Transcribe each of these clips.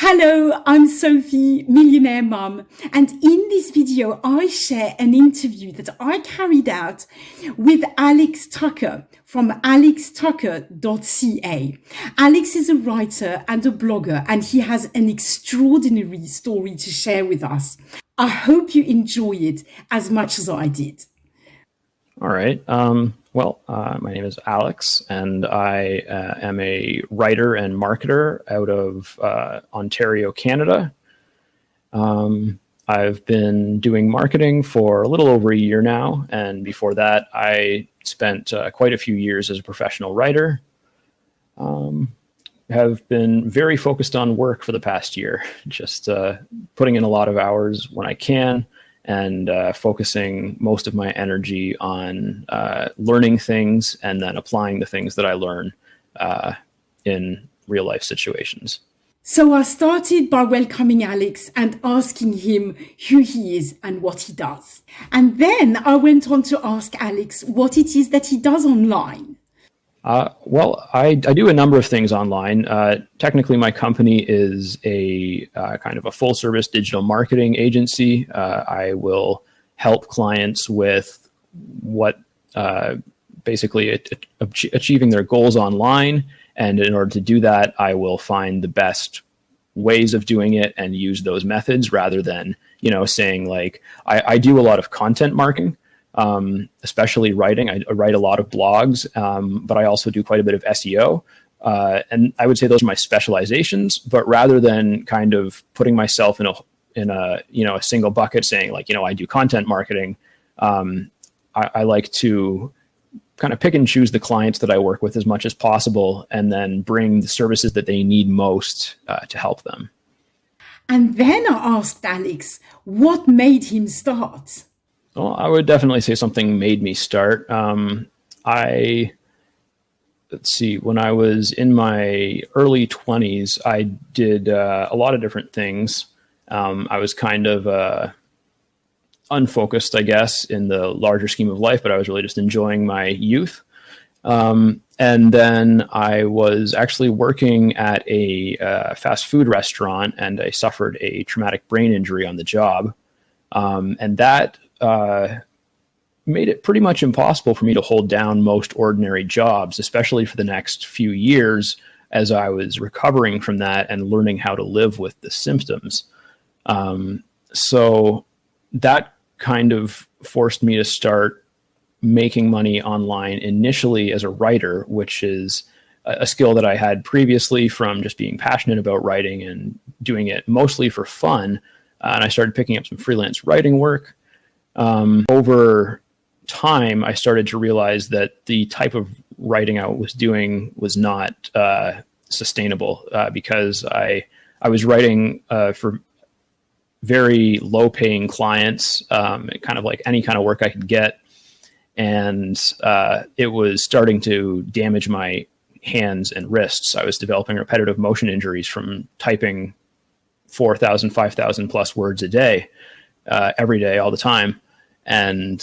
Hello, I'm Sophie, Millionaire Mom, and in this video I share an interview that I carried out with Alex Tucker from alextucker.ca. Alex is a writer and a blogger, and he has an extraordinary story to share with us. I hope you enjoy it as much as I did. All right. My name is Alex, and I am a writer and marketer out of Ontario, Canada. I've been doing marketing for a little over a year now, and before that, I spent quite a few years as a professional writer. Have been very focused on work for the past year, just putting in a lot of hours when I can, and focusing most of my energy on learning things and then applying the things that I learn in real life situations. So I started by welcoming Alex and asking him who he is and what he does. And then I went on to ask Alex what it is that he does online. I do a number of things online. Technically, my company is a kind of a full service digital marketing agency. I will help clients with basically achieving their goals online. And in order to do that, I will find the best ways of doing it and use those methods rather than, saying like, I do a lot of content marketing. Especially writing. I write a lot of blogs, but I also do quite a bit of SEO. And I would say those are my specializations, but rather than kind of putting myself in a single bucket saying like, I do content marketing, I like to kind of pick and choose the clients that I work with as much as possible and then bring the services that they need most to help them. And then I asked Alex what made him start. Well, I would definitely say something made me start. When I was in my early 20s, I did a lot of different things. I was kind of unfocused, I guess, in the larger scheme of life, but I was really just enjoying my youth. And then I was actually working at a fast food restaurant, and I suffered a traumatic brain injury on the job. And that made it pretty much impossible for me to hold down most ordinary jobs, especially for the next few years as I was recovering from that and learning how to live with the symptoms. So that kind of forced me to start making money online initially as a writer, which is a skill that I had previously from just being passionate about writing and doing it mostly for fun. And I started picking up some freelance writing work. Over time, I started to realize that the type of writing I was doing was not sustainable because I was writing for very low-paying clients, kind of like any kind of work I could get, and it was starting to damage my hands and wrists. I was developing repetitive motion injuries from typing 4,000, 5,000 plus words a day, every day, all the time. And,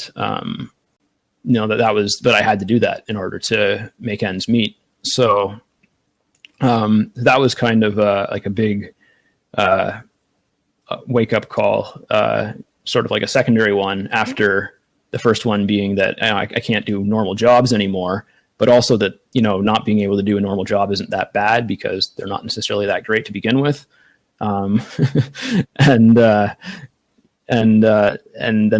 that I had to do that in order to make ends meet. So, that was kind of like a big, wake up call, sort of like a secondary one after the first one being that I can't do normal jobs anymore, but also that, not being able to do a normal job isn't that bad because they're not necessarily that great to begin with. And then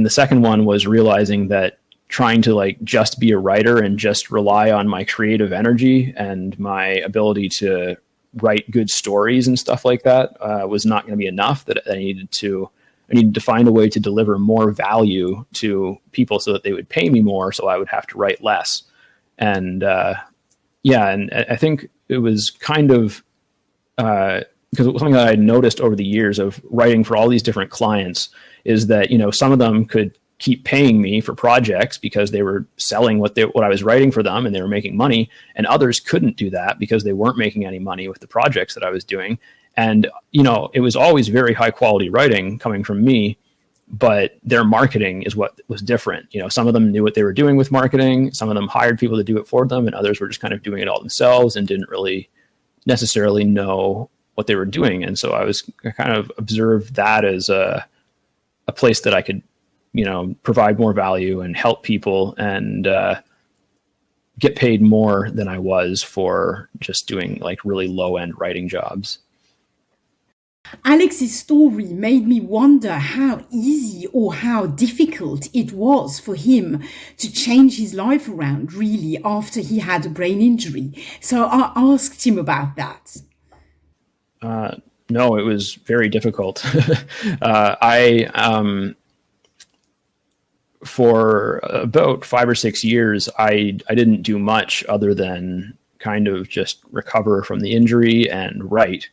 the second one was realizing that trying to like just be a writer and just rely on my creative energy and my ability to write good stories and stuff like that was not going to be enough. That I needed to find a way to deliver more value to people so that they would pay me more, so I would have to write less. And and I think it was kind of because it was something that I noticed over the years of writing for all these different clients is that, some of them could keep paying me for projects because they were selling what I was writing for them and they were making money, and others couldn't do that because they weren't making any money with the projects that I was doing. And, it was always very high quality writing coming from me, but their marketing is what was different. Some of them knew what they were doing with marketing. Some of them hired people to do it for them, and others were just kind of doing it all themselves and didn't really necessarily know what they were doing. And so I kind of observed that as a place that I could, provide more value and help people and get paid more than I was for just doing like really low end writing jobs. Alex's story made me wonder how easy or how difficult it was for him to change his life around, really, after he had a brain injury. So I asked him about that. No, it was very difficult. I for about 5 or 6 years, I didn't do much other than kind of just recover from the injury and write.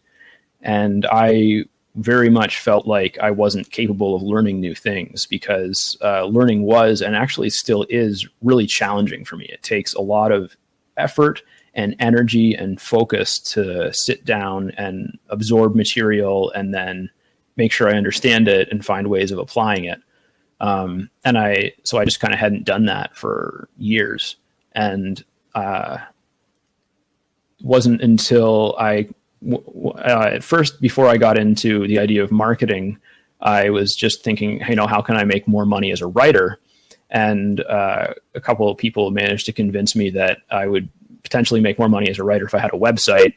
And I very much felt like I wasn't capable of learning new things because learning was and actually still is really challenging for me. It takes a lot of effort and energy and focus to sit down and absorb material and then make sure I understand it and find ways of applying it. So I just kind of hadn't done that for years. And wasn't until at first, before I got into the idea of marketing, I was just thinking, how can I make more money as a writer? And a couple of people managed to convince me that I would potentially make more money as a writer if I had a website.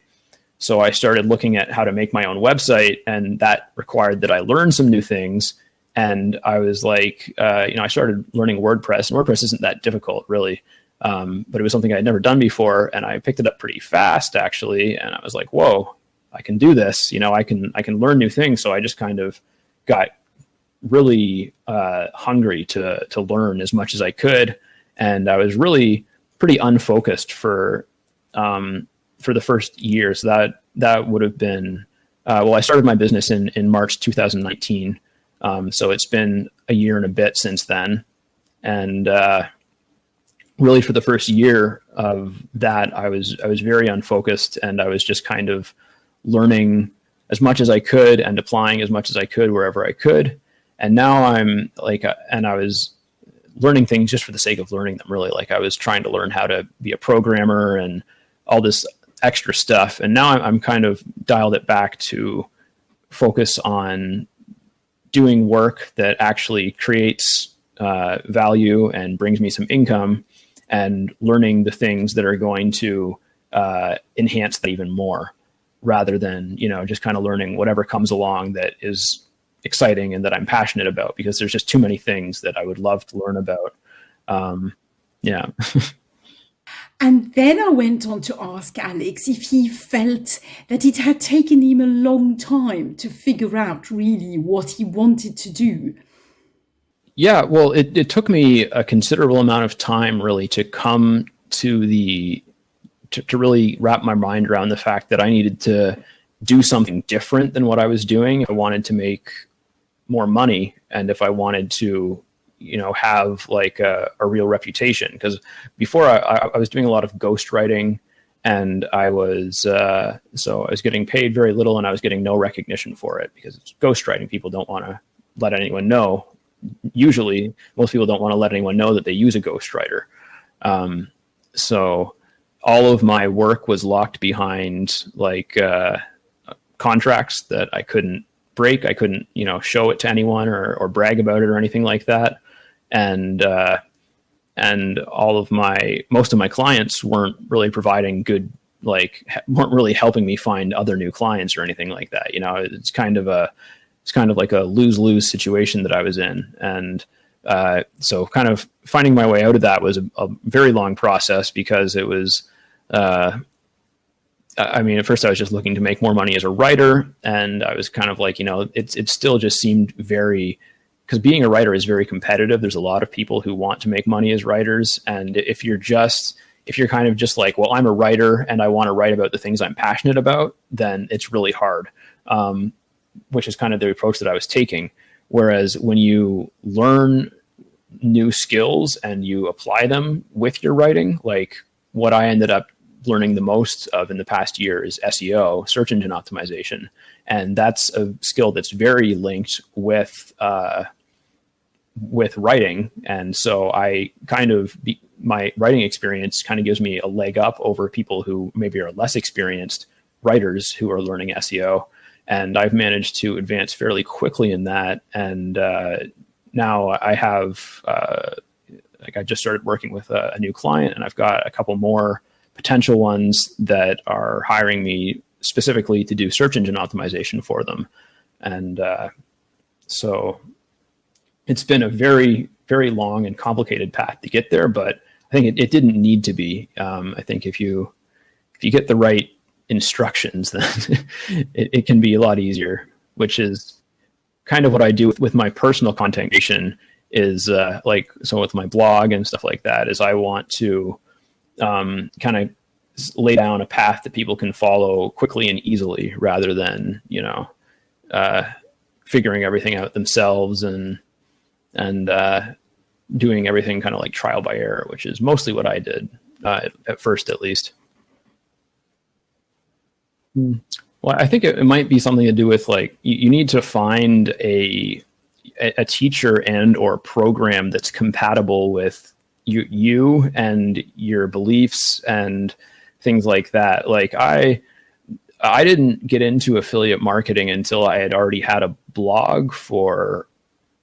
So I started looking at how to make my own website, and that required that I learn some new things. And I was like, I started learning WordPress, and WordPress isn't that difficult, really. But it was something I'd never done before, and I picked it up pretty fast, actually. And I was like, whoa, I can do this. I can learn new things. So I just kind of got really hungry to learn as much as I could. And I was really pretty unfocused for the first year. So that would have been, I started my business in March 2019. So it's been a year and a bit since then. And really for the first year of that, I was very unfocused, and I was just kind of learning as much as I could and applying as much as I could wherever I could. And now I'm like, and I was learning things just for the sake of learning them, really. Like I was trying to learn how to be a programmer and all this extra stuff. And now I'm kind of dialed it back to focus on doing work that actually creates value and brings me some income, and learning the things that are going to enhance that even more, rather than, just kind of learning whatever comes along that is exciting and that I'm passionate about, because there's just too many things that I would love to learn about. Yeah. And then I went on to ask Alex if he felt that it had taken him a long time to figure out really what he wanted to do. Yeah, well, it took me a considerable amount of time really to come to to really wrap my mind around the fact that I needed to do something different than what I was doing. I wanted to make more money, and if I wanted to, have like a real reputation. Because before I was doing a lot of ghostwriting, and I was getting paid very little, and I was getting no recognition for it, because it's ghostwriting. People don't want to let anyone know. Usually, most people don't want to let anyone know that they use a ghostwriter. So all of my work was locked behind like contracts that I couldn't break. I couldn't, show it to anyone or brag about it or anything like that. And most of my clients weren't really providing good, weren't really helping me find other new clients or anything like that. It's kind of like a lose-lose situation that I was in. And so kind of finding my way out of that was a very long process, because it was, at first I was just looking to make more money as a writer. And I was kind of like, it still just seemed because being a writer is very competitive. There's a lot of people who want to make money as writers. And if you're kind of just like, well, I'm a writer and I want to write about the things I'm passionate about, then it's really hard. Which is kind of the approach that I was taking. Whereas when you learn new skills and you apply them with your writing, like what I ended up learning the most of in the past year is SEO, search engine optimization. And that's a skill that's very linked with writing. And so my writing experience kind of gives me a leg up over people who maybe are less experienced writers who are learning SEO, and I've managed to advance fairly quickly in that. And now I have like I just started working with a new client, and I've got a couple more potential ones that are hiring me specifically to do search engine optimization for them. And so it's been a very, very long and complicated path to get there, but I think it didn't need to be. I think if you get the right instructions, then it can be a lot easier, which is kind of what I do with my personal content creation is like, so with my blog and stuff like that, is I want to kind of lay down a path that people can follow quickly and easily rather than, figuring everything out themselves and doing everything kind of like trial by error, which is mostly what I did at first, at least. Well, I think it might be something to do with like you need to find a teacher and or program that's compatible with you and your beliefs and things like that. Like I didn't get into affiliate marketing until I had already had a blog for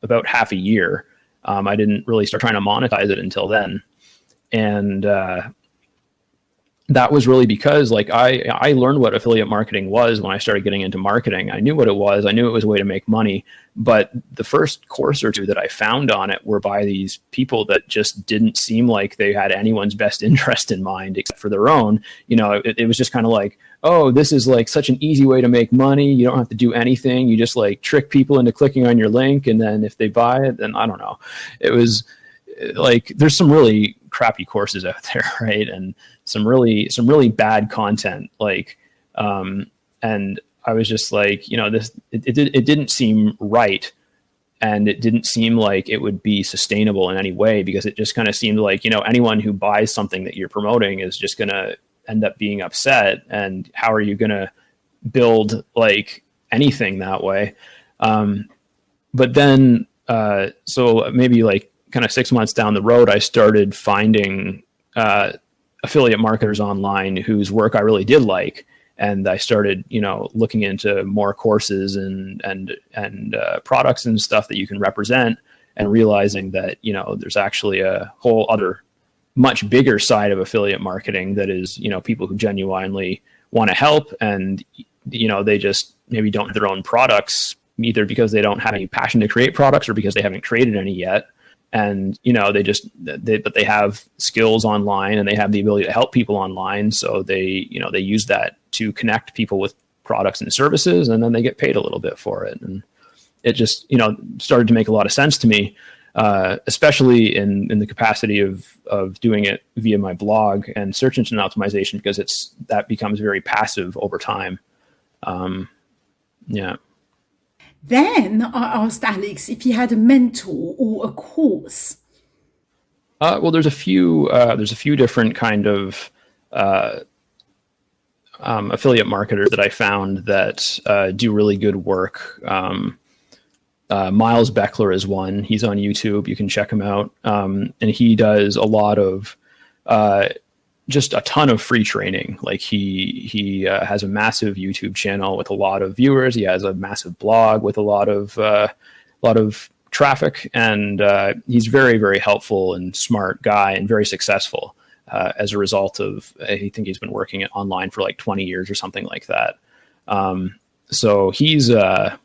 about half a year. I didn't really start trying to monetize it until then. And that was really because like I learned what affiliate marketing was when I started getting into marketing. I knew what it was. I knew it was a way to make money. But the first course or two that I found on it were by these people that just didn't seem like they had anyone's best interest in mind except for their own. It was just kind of like, oh, this is like such an easy way to make money. You don't have to do anything. You just like trick people into clicking on your link. And then if they buy it, then I don't know. It was like, there's some really crappy courses out there, right? And some really bad content, like, and I was just like, it didn't seem right, and it didn't seem like it would be sustainable in any way, because it just kind of seemed like, anyone who buys something that you're promoting is just going to end up being upset, and how are you going to build like anything that way? But then, so maybe like kind of 6 months down the road, I started finding affiliate marketers online whose work I really did like. And I started, looking into more courses and products and stuff that you can represent, and realizing that, there's actually a whole other much bigger side of affiliate marketing that is, people who genuinely want to help, and, they just maybe don't have their own products, either because they don't have any passion to create products or because they haven't created any yet. And, but they have skills online, and they have the ability to help people online. So they use that to connect people with products and services, and then they get paid a little bit for it. And it just, started to make a lot of sense to me, especially in the capacity of doing it via my blog and search engine optimization, because that becomes very passive over time. Yeah. Then I asked Alex if he had a mentor or a course. Well, there's a few different kind of affiliate marketers that I found that do really good work. Miles Beckler is one. He's on YouTube. You can check him out. And he does a lot of just a ton of free training. Like he has a massive YouTube channel with a lot of viewers. He has a massive blog with a lot of traffic, and he's very, very helpful and smart guy, and very successful as a result of, I think he's been working online for like 20 years or something like that. So he's a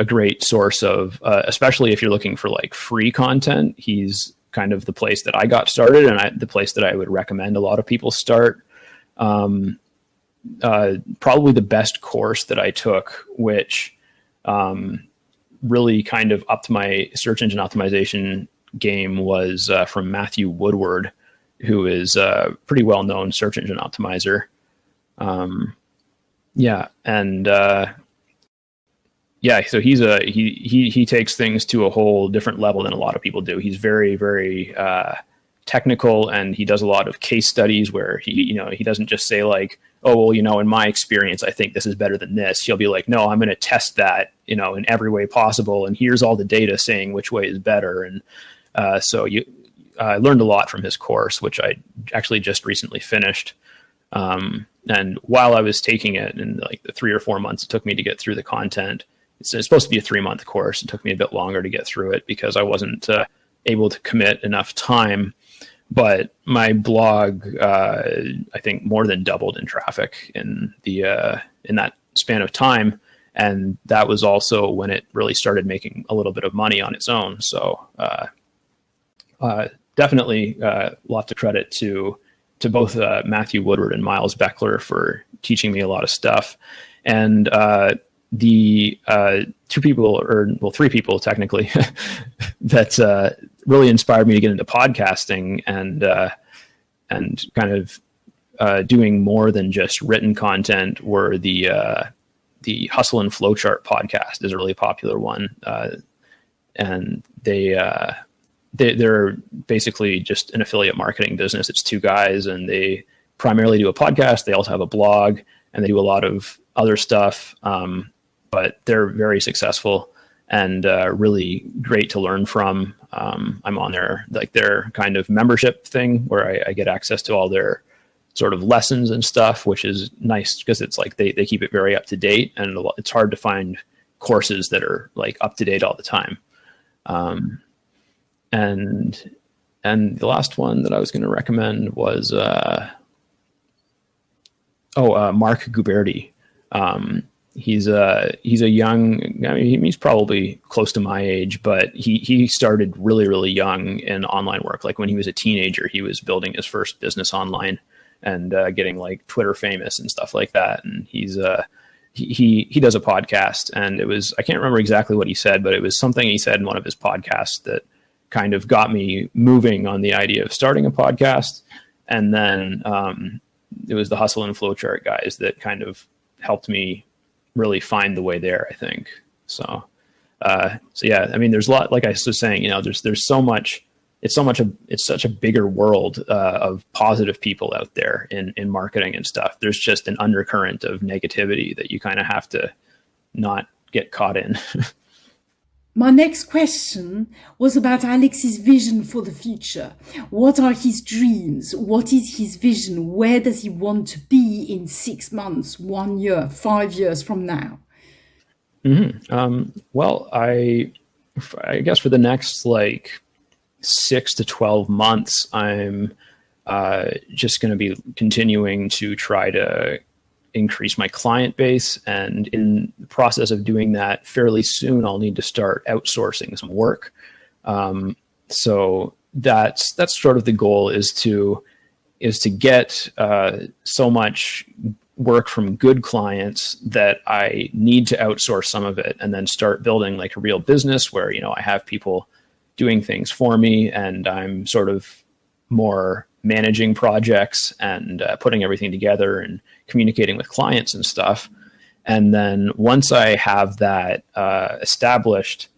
great source of, especially if you're looking for like free content. He's kind of the place that I got started, and the place that I would recommend a lot of people start. Probably the best course that I took, which really kind of upped my search engine optimization game, was from Matthew Woodward, who is a pretty well-known search engine optimizer. So he takes things to a whole different level than a lot of people do. He's very, very technical, and he does a lot of case studies where he doesn't just say like, oh, well, in my experience, I think this is better than this. He'll be like, no, I'm going to test that, in every way possible, and here's all the data saying which way is better. And I learned a lot from his course, which I actually just recently finished. And while I was taking it, in like the 3 or 4 months it took me to get through the content, it's supposed to be a 3-month course. It took me a bit longer to get through it because I wasn't able to commit enough time. But my blog, I think, more than doubled in traffic in that span of time, and that was also when it really started making a little bit of money on its own. So definitely lots of credit to both Matthew Woodward and Miles Beckler for teaching me a lot of stuff. And the three people technically that really inspired me to get into podcasting and kind of doing more than just written content were the Hustle and Flowchart podcast is a really popular one, and they're basically just an affiliate marketing business. It's two guys, and they primarily do a podcast. They also have a blog, and they do a lot of other stuff. But they're very successful and really great to learn from. I'm on their kind of membership thing where I get access to all their sort of lessons and stuff, which is nice because it's like they keep it very up to date, and it's hard to find courses that are like up to date all the time. And the last one that I was going to recommend was Mark Guberti. He's a young, I mean, he's probably close to my age, but he started really, really young in online work. Like when he was a teenager, he was building his first business online and getting like Twitter famous and stuff like that. And he does a podcast, and I can't remember exactly what he said, but it was something he said in one of his podcasts that kind of got me moving on the idea of starting a podcast. And then it was the Hustle and Flowchart guys that kind of helped me really find the way there, I think. So yeah, I mean, there's a lot, like I was saying, there's so much, it's such a bigger world of positive people out there in marketing and stuff. There's just an undercurrent of negativity that you kind of have to not get caught in. My next question was about Alex's vision for the future. What are his dreams? What is his vision? Where does he want to be in 6 months, 1 year, 5 years from now? Well, I guess for the next 6 to 12 months, I'm just going to be continuing to try to increase my client base. And in the process of doing that, fairly soon, I'll need to start outsourcing some work. So that's sort of the goal, is to get so much work from good clients that I need to outsource some of it, and then start building like a real business where, I have people doing things for me, and I'm sort of more managing projects and putting everything together and communicating with clients and stuff. And then once I have that established,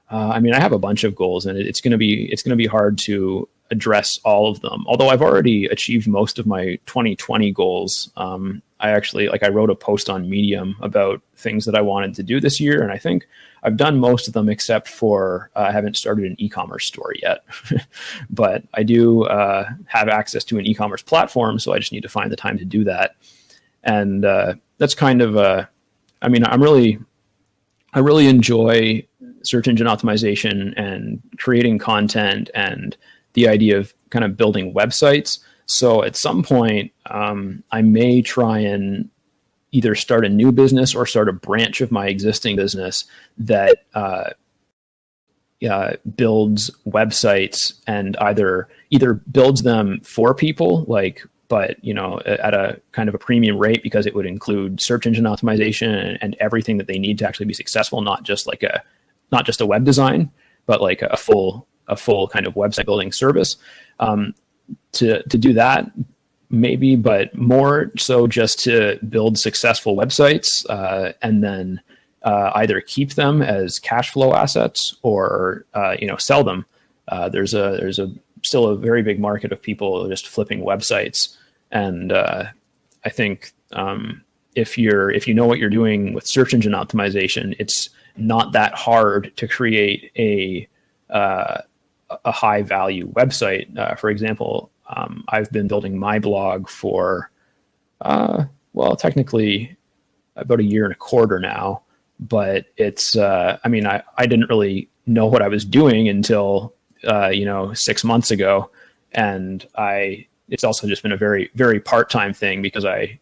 I mean, I have a bunch of goals, and it's going to be hard to address all of them. Although I've already achieved most of my 2020 goals. I wrote a post on Medium about things that I wanted to do this year, and I think I've done most of them except for I haven't started an e-commerce store yet. But I do have access to an e-commerce platform, so I just need to find the time to do that. And that's kind of I really enjoy search engine optimization and creating content and the idea of kind of building websites. So at some point, I may try and either start a new business or start a branch of my existing business that builds websites, and either builds them for people, but at a kind of a premium rate, because it would include search engine optimization and everything that they need to actually be successful, not just a web design, but like a full kind of website building service. To do that, maybe, but more so just to build successful websites, and then either keep them as cash flow assets or sell them. There's still a very big market of people just flipping websites, and I think if you know what you're doing with search engine optimization, it's not that hard to create a high value website. For example, I've been building my blog for well, technically about a year and a quarter now, but it's, I mean, I didn't really know what I was doing until, 6 months ago. And it's also just been a very, very part-time thing because I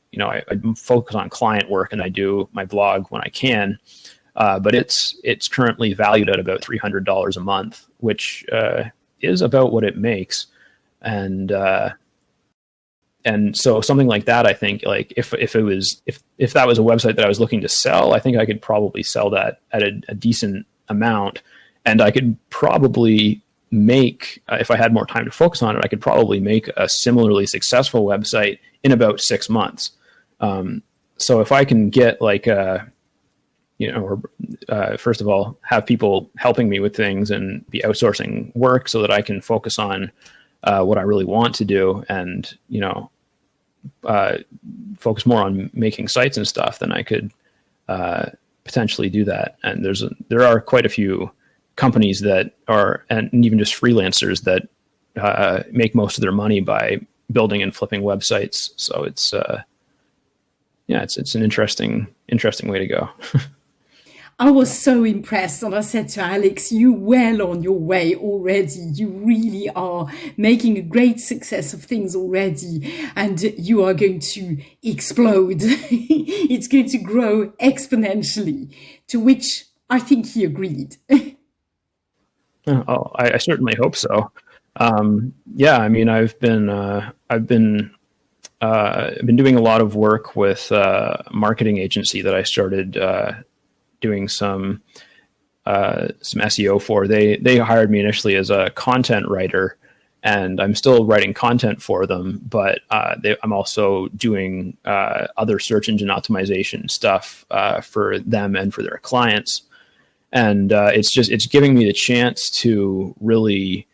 focus on client work and I do my blog when I can. But it's currently valued at about $300 a month, which is about what it makes. And so something like that, I think, like if that was a website that I was looking to sell, I think I could probably sell that at a decent amount, and I could probably make, if I had more time to focus on it, I could probably make a similarly successful website in about 6 months. So if I can get like first of all, have people helping me with things and be outsourcing work so that I can focus on what I really want to do, and focus more on making sites and stuff, then I could potentially do that. And there are quite a few companies that are, and even just freelancers that make most of their money by building and flipping websites. So it's an interesting way to go. I was so impressed, and I said to Alex, "You well on your way already. You really are making a great success of things already, and you are going to explode. It's going to grow exponentially." To which I think he agreed. Oh, I certainly hope so. Yeah, I mean, I've been doing a lot of work with a marketing agency that I started doing some SEO for. They hired me initially as a content writer, and I'm still writing content for them, but I'm also doing other search engine optimization stuff for them and for their clients. And it's giving me the chance to really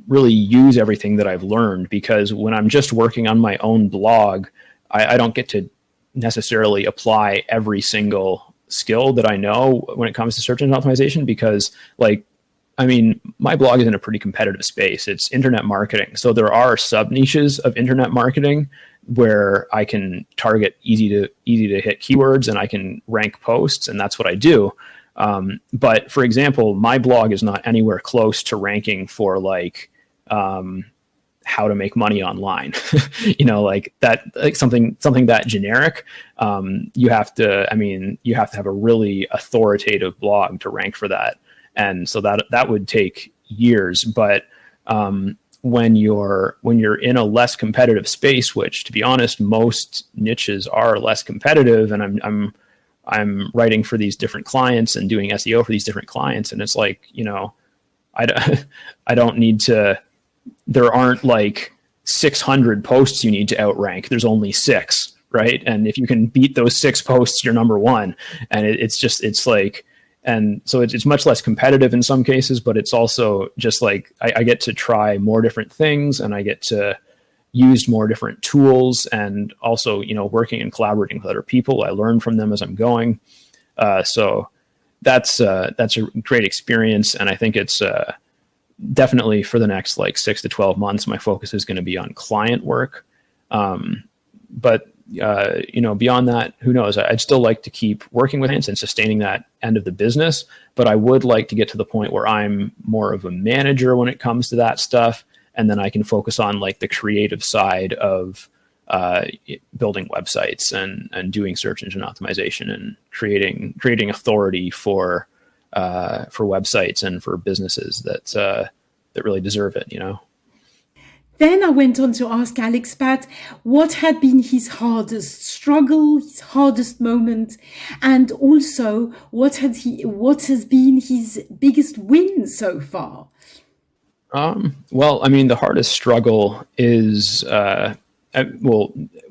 use everything that I've learned, because when I'm just working on my own blog, I don't get to necessarily apply every single skill that I know when it comes to search engine optimization, because my blog is in a pretty competitive space. It's internet marketing. So there are sub niches of internet marketing where I can target easy to hit keywords and I can rank posts, and that's what I do. But for example, my blog is not anywhere close to ranking for how to make money online, like that, like something that generic. You have to have a really authoritative blog to rank for that. And so that would take years. But when you're in a less competitive space, which, to be honest, most niches are less competitive, and I'm writing for these different clients and doing SEO for these different clients, and it's like, I don't need to. There aren't like 600 posts you need to outrank. There's only 6, right? And if you can beat those 6 posts, you're number one. And it's like, and so it's much less competitive in some cases, but it's also just like, I get to try more different things, and I get to use more different tools, and also, working and collaborating with other people. I learn from them as I'm going. So that's a great experience. And I think it's, definitely for the next 6 to 12 months, my focus is going to be on client work. But beyond that, who knows? I'd still like to keep working with clients and sustaining that end of the business, but I would like to get to the point where I'm more of a manager when it comes to that stuff. And then I can focus on the creative side of building websites and doing search engine optimization and creating authority for websites and for businesses that really deserve it, Then I went on to ask Alex about what had been his hardest struggle, his hardest moment, and also what has been his biggest win so far. Well, the hardest struggle is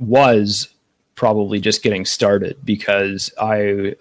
was probably just getting started, because I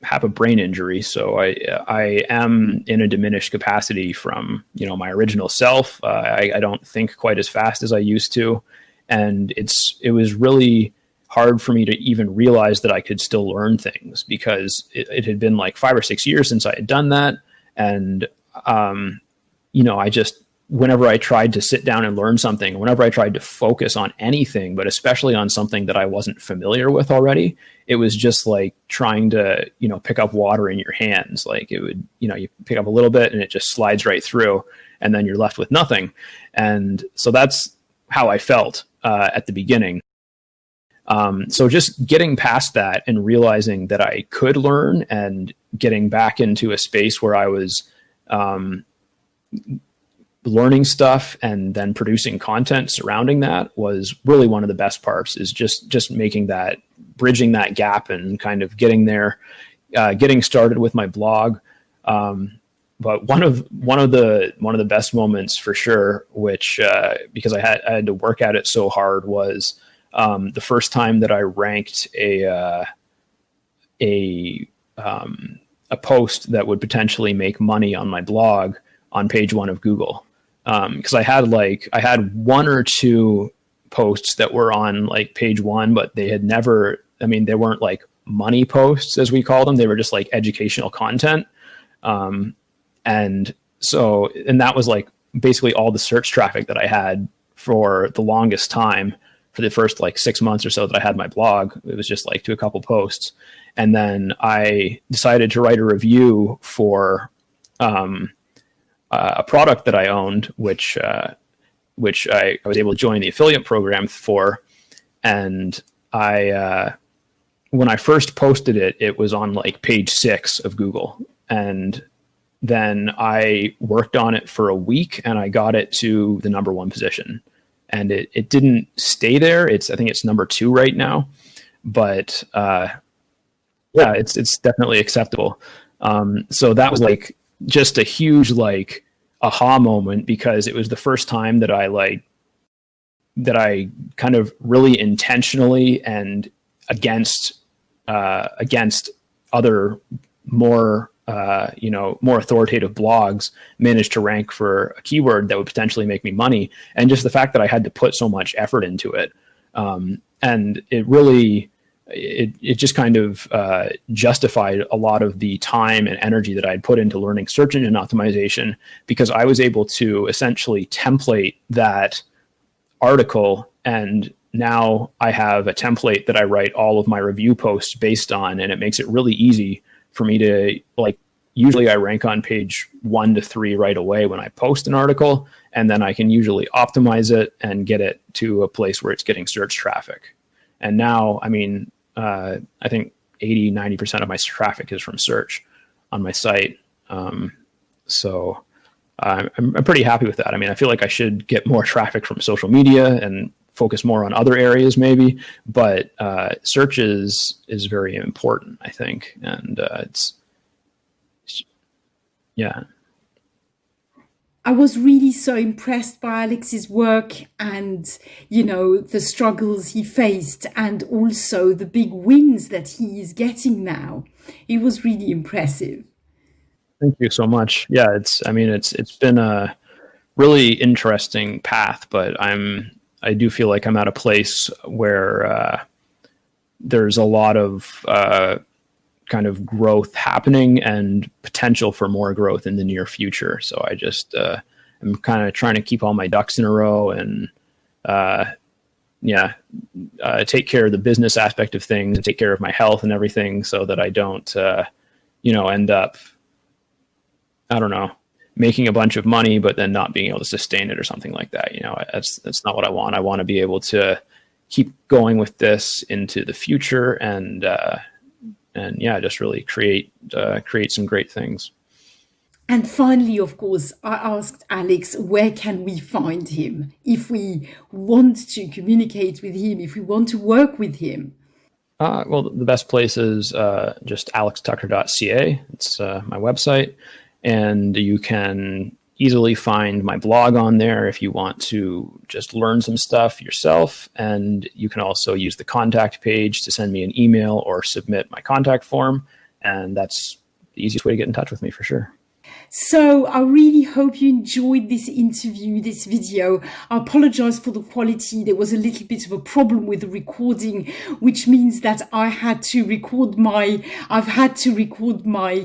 have a brain injury, so I am in a diminished capacity from my original self. I don't think quite as fast as I used to, and it was really hard for me to even realize that I could still learn things, because it had been 5 or 6 years since I had done that, and I just whenever I tried to sit down and learn something, whenever I tried to focus on anything, but especially on something that I wasn't familiar with already, it was just like trying to, pick up water in your hands. Like it would, you pick up a little bit and it just slides right through, and then you're left with nothing. And so that's how I felt at the beginning. So just getting past that and realizing that I could learn and getting back into a space where I was learning stuff and then producing content surrounding that was really one of the best parts, is just making that, bridging that gap and kind of getting there, getting started with my blog. But one of the best moments for sure, which because I had to work at it so hard, was the first time that I ranked a post that would potentially make money on my blog on page 1 of Google. Because I had 1 or 2 posts that were on like page 1, but they had never, they weren't like money posts as we call them. They were just like educational content. And that was like basically all the search traffic that I had for the longest time. For the first like 6 months or so that I had my blog, it was just like to a couple posts. And then I decided to write a review for a product that I owned, which I was able to join the affiliate program for. And when I first posted it, it was on like page 6 of Google. And then I worked on it for a week and I got it to the number 1 position. And it didn't stay there. I think it's number 2 right now, but yeah, it's definitely acceptable. So that was like just a huge like aha moment, because it was the first time that I kind of really intentionally and against other more more authoritative blogs managed to rank for a keyword that would potentially make me money. And just the fact that I had to put so much effort into it. And it really, it just kind of justified a lot of the time and energy that I'd put into learning search engine optimization, because I was able to essentially template that article. And now I have a template that I write all of my review posts based on, and it makes it really easy for me to, like, usually I rank on page 1 to 3 right away when I post an article, and then I can usually optimize it and get it to a place where it's getting search traffic. And now, I think 80-90% of my traffic is from search on my site. So I'm pretty happy with that. I feel like I should get more traffic from social media and focus more on other areas maybe, but search is very important, I think. And yeah. I was really so impressed by Alex's work and, the struggles he faced and also the big wins that he is getting now. It was really impressive. Thank you so much. Yeah, it's been a really interesting path, but I do feel like I'm at a place where there's a lot of kind of growth happening and potential for more growth in the near future. So I just I'm kind of trying to keep all my ducks in a row and take care of the business aspect of things and take care of my health and everything, so that I don't end up, I don't know, making a bunch of money but then not being able to sustain it or something like that. That's not what I want. I want to be able to keep going with this into the future and just really create some great things. And finally, of course, I asked Alex, where can we find him if we want to communicate with him, if we want to work with him? Well, the best place is just alextucker.ca. It's my website. And you can easily find my blog on there if you want to just learn some stuff yourself. And you can also use the contact page to send me an email or submit my contact form. And that's the easiest way to get in touch with me for sure. So I really hope you enjoyed this interview, this video. I apologize for the quality. There was a little bit of a problem with the recording, which means that I've had to record my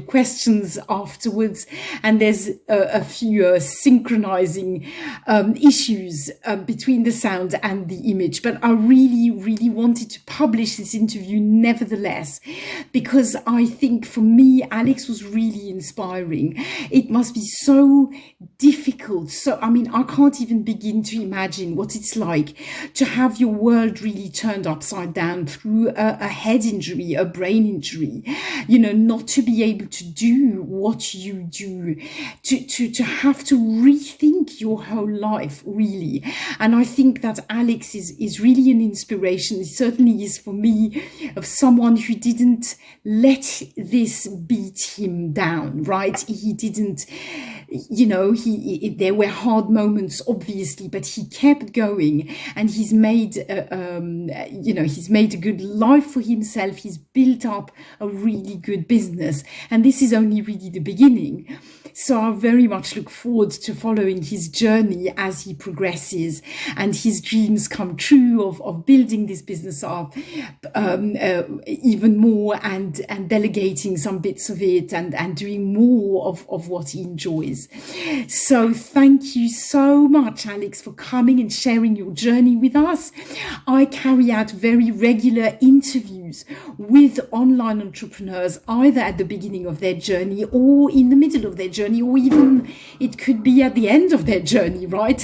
questions afterwards. And there's a few synchronizing issues between the sound and the image. But I really, really wanted to publish this interview nevertheless, because I think for me, Alex was really inspiring. It must be so difficult. So, I mean, I can't even begin to imagine what it's like to have your world really turned upside down through a head injury, a brain injury, not to be able to do what you do, to have to rethink your whole life, really. And I think that Alex is really an inspiration. It certainly is for me, of someone who didn't let this beat him down, right? He didn't, there were hard moments, obviously, but he kept going, and he's made he's made a good life for himself. He's built up a really good business, and this is only really the beginning. So I very much look forward to following his journey as he progresses and his dreams come true of building this business up even more, and delegating some bits of it, and doing more of what he enjoys. So thank you so much, Alex, for coming and sharing your journey with us. I carry out very regular interviews with online entrepreneurs, either at the beginning of their journey or in the middle of their journey, or even it could be at the end of their journey, right?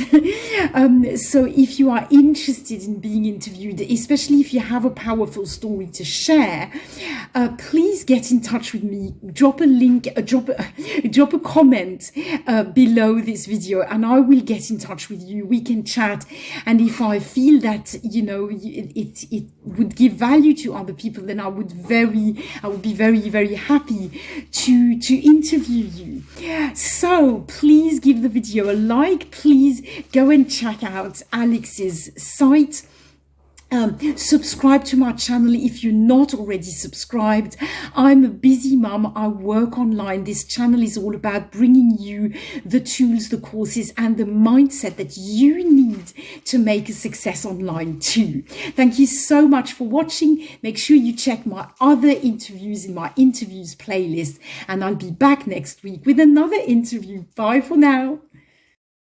So if you are interested in being interviewed, especially if you have a powerful story to share, please get in touch with me. Drop a link, drop a comment below this video, and I will get in touch with you. We can chat, and if I feel that it would give value to other people, then I would be very, very happy to interview you. So please give the video a like. Please go and check out Alex's site. Subscribe to my channel if you're not already subscribed. I'm a busy mum. I work online. This channel is all about bringing you the tools, the courses, and the mindset that you need to make a success online too. Thank you so much for watching. Make sure you check my other interviews in my interviews playlist, and I'll be back next week with another interview. Bye for now.